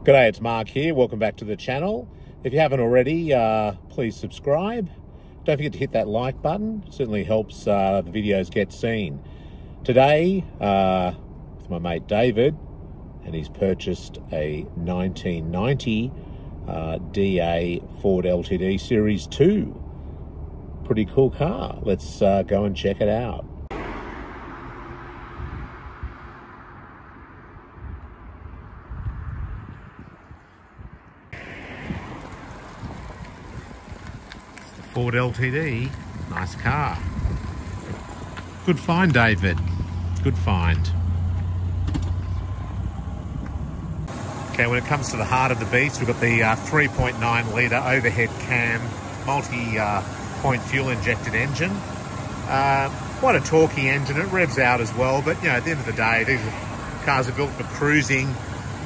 G'day, it's Mark here. Welcome back to the channel. If you haven't already, please subscribe. Don't forget to hit that like button. It certainly helps the videos get seen. Today, with my mate David, and he's purchased a 1990 DA Ford LTD Series 2. Pretty cool car. Let's go and check it out. Ford LTD, nice car. Good find, David. Good find. Okay, when it comes to the heart of the beast, we've got the 3.9 litre overhead cam, multi-point fuel injected engine. Quite a torquey engine. It revs out as well, but you know, at the end of the day, these cars are built for cruising,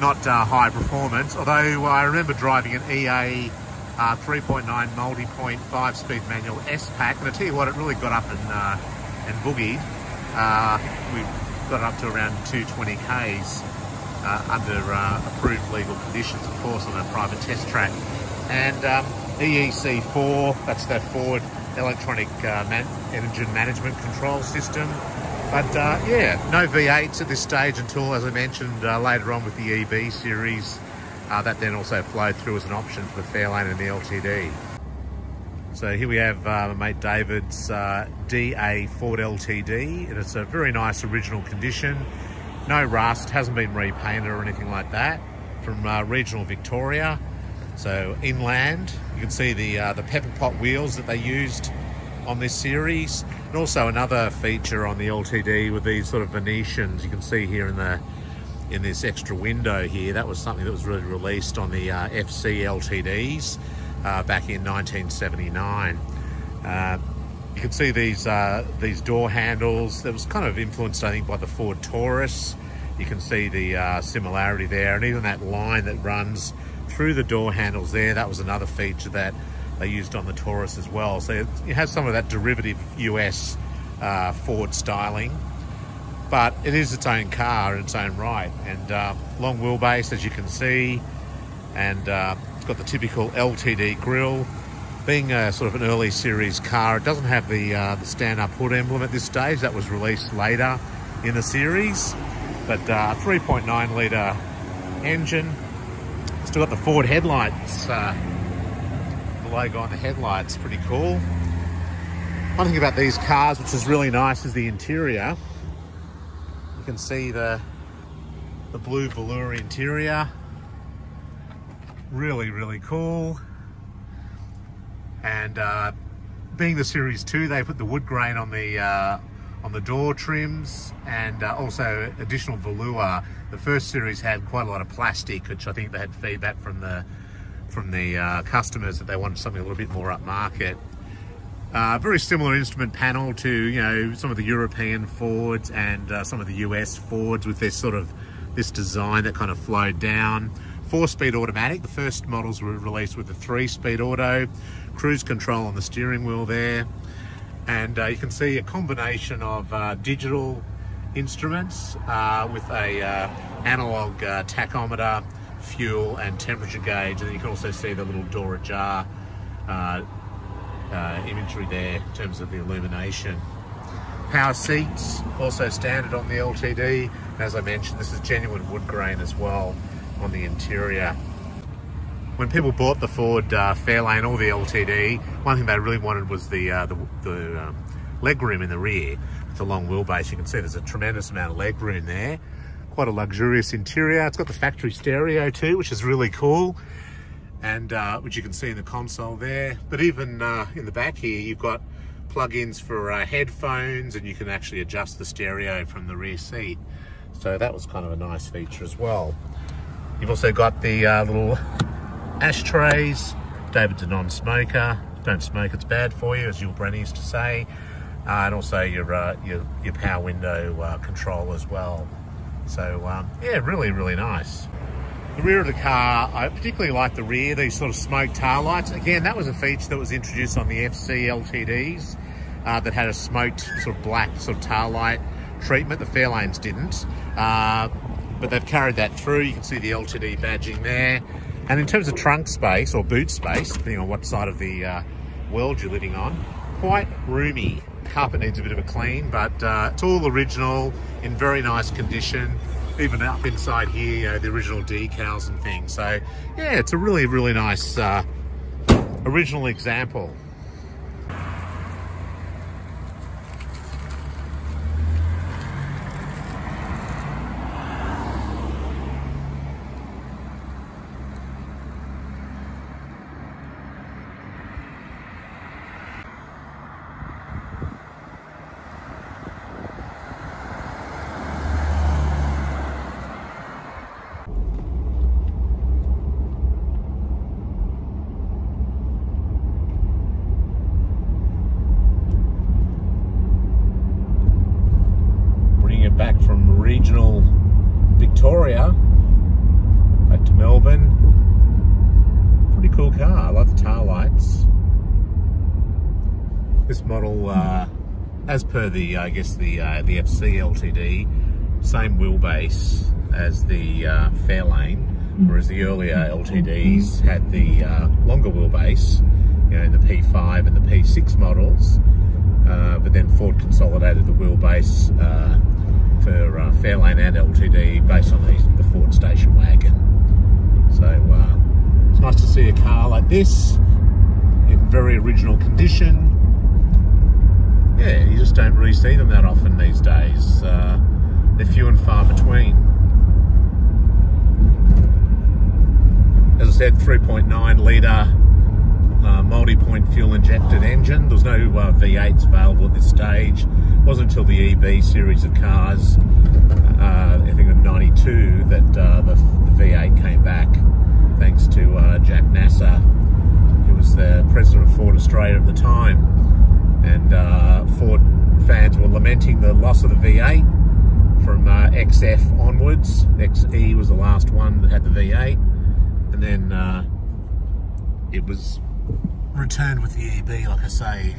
not high performance. Although I remember driving an EA 3.9 multi-point 5-speed manual S-Pack, and I tell you what, it really got up and boogied. I think we got it up to around 220 k's under approved legal conditions, of course, on a private test track. And EEC4, that's that Ford electronic engine management control system. But yeah, no V8s at this stage until, as I mentioned, later on with the EB series. That then also flowed through as an option for the Fairlane and the LTD. So here we have my mate David's DA Ford LTD, and it's a very nice original condition. No rust, hasn't been repainted or anything like that. From regional Victoria, so inland. You can see the pepper pot wheels that they used on this series, and also another feature on the LTD with these sort of Venetians. You can see here in this extra window here, that was something that was really released on the FC LTDs back in 1979. You can see these door handles. That was kind of influenced, I think, by the Ford Taurus. You can see the similarity there, and even that line that runs through the door handles there, that was another feature that they used on the Taurus as well. So it has some of that derivative US Ford styling. But it is its own car in its own right, and long wheelbase, as you can see, and it's got the typical LTD grille. Being a sort of an early series car, it doesn't have the stand-up hood emblem at this stage. That was released later in the series, but 3.9 litre engine. Still got the Ford headlights, the logo on the headlights, pretty cool. One thing about these cars, which is really nice, is the interior. You can see the blue velour interior, really cool. And being the Series 2, they put the wood grain on the door trims, and also additional velour. The first series had quite a lot of plastic, which I think they had feedback from the customers that they wanted something a little bit more upmarket. Very similar instrument panel to, you know, some of the European Fords and some of the US Fords, with this design that kind of flowed down. 4-speed automatic. The first models were released with a 3-speed auto. Cruise control on the steering wheel there. And you can see a combination of digital instruments with a analog tachometer, fuel and temperature gauge. And then you can also see the little door ajar imagery there in terms of the illumination. Power seats, also standard on the LTD. As I mentioned, this is genuine wood grain as well on the interior. When people bought the Ford Fairlane or the LTD, one thing they really wanted was the legroom in the rear with the long wheelbase. You can see there's a tremendous amount of legroom there. Quite a luxurious interior. It's got the factory stereo too, which is really cool, and which you can see in the console there. But even in the back here, you've got plug-ins for headphones, and you can actually adjust the stereo from the rear seat. So that was kind of a nice feature as well. You've also got the little ashtrays. David's a non-smoker. Don't smoke, it's bad for you, as your granny used to say. And also your power window control as well. So yeah, really nice. The rear of the car, I particularly like the rear, these sort of smoke tail lights. Again, that was a feature that was introduced on the FC LTDs that had a smoked sort of black sort of tail light treatment. The Fairlanes didn't. but they've carried that through. You can see the LTD badging there. And in terms of trunk space or boot space, depending on what side of the world you're living on, quite roomy. Carpet needs a bit of a clean, but it's all original, in very nice condition. Even up inside here, you know, the original decals and things. So yeah, it's a really, really nice original example. Back from regional Victoria back to Melbourne. Pretty cool car. I love the tail lights. This model, as per the I guess the FC LTD, same wheelbase as the Fairlane, whereas the earlier LTDs had the longer wheelbase, you know, the P5 and the P6 models. But then Ford consolidated the wheelbase for Fairlane and LTD based on the Ford station wagon. So it's nice to see a car like this in very original condition. Yeah, you just don't really see them that often these days. They're few and far between. As I said, 3.9 litre multi-point fuel injected engine. There was no V8s available at this stage. It wasn't until the EB series of cars, I think in '92, that the V8 came back, thanks to Jack Nasser, who was the president of Ford Australia at the time. And Ford fans were lamenting the loss of the V8 from XF onwards. XE was the last one that had the V8, and then it was returned with the EB, like I say.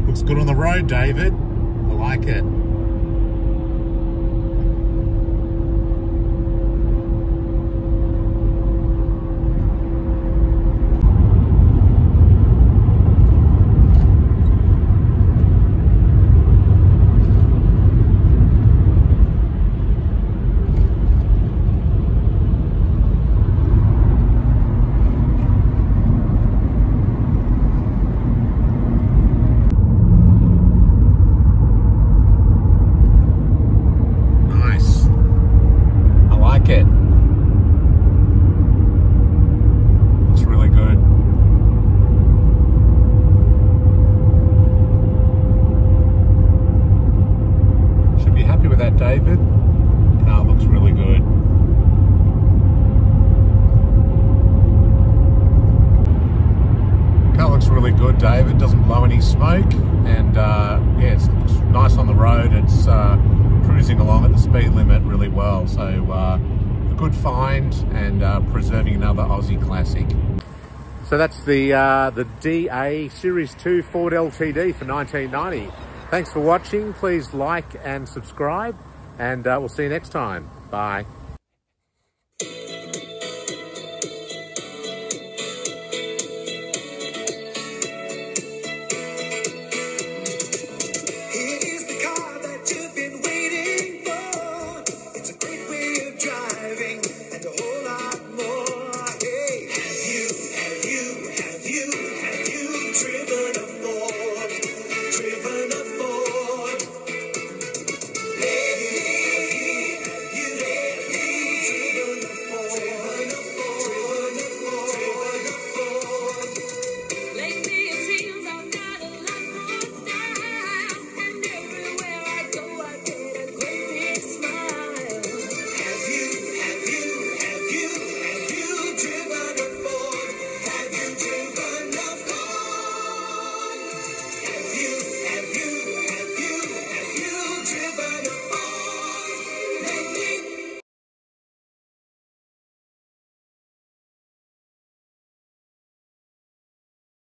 Looks good on the road, David. I like it. David. Car looks really good. Car looks really good, David. Doesn't blow any smoke, and yeah, it looks nice on the road. It's cruising along at the speed limit really well. So a good find, and preserving another Aussie classic. So that's the DA Series 2 Ford LTD for 1990. Thanks for watching. Please like and subscribe, and we'll see you next time. Bye.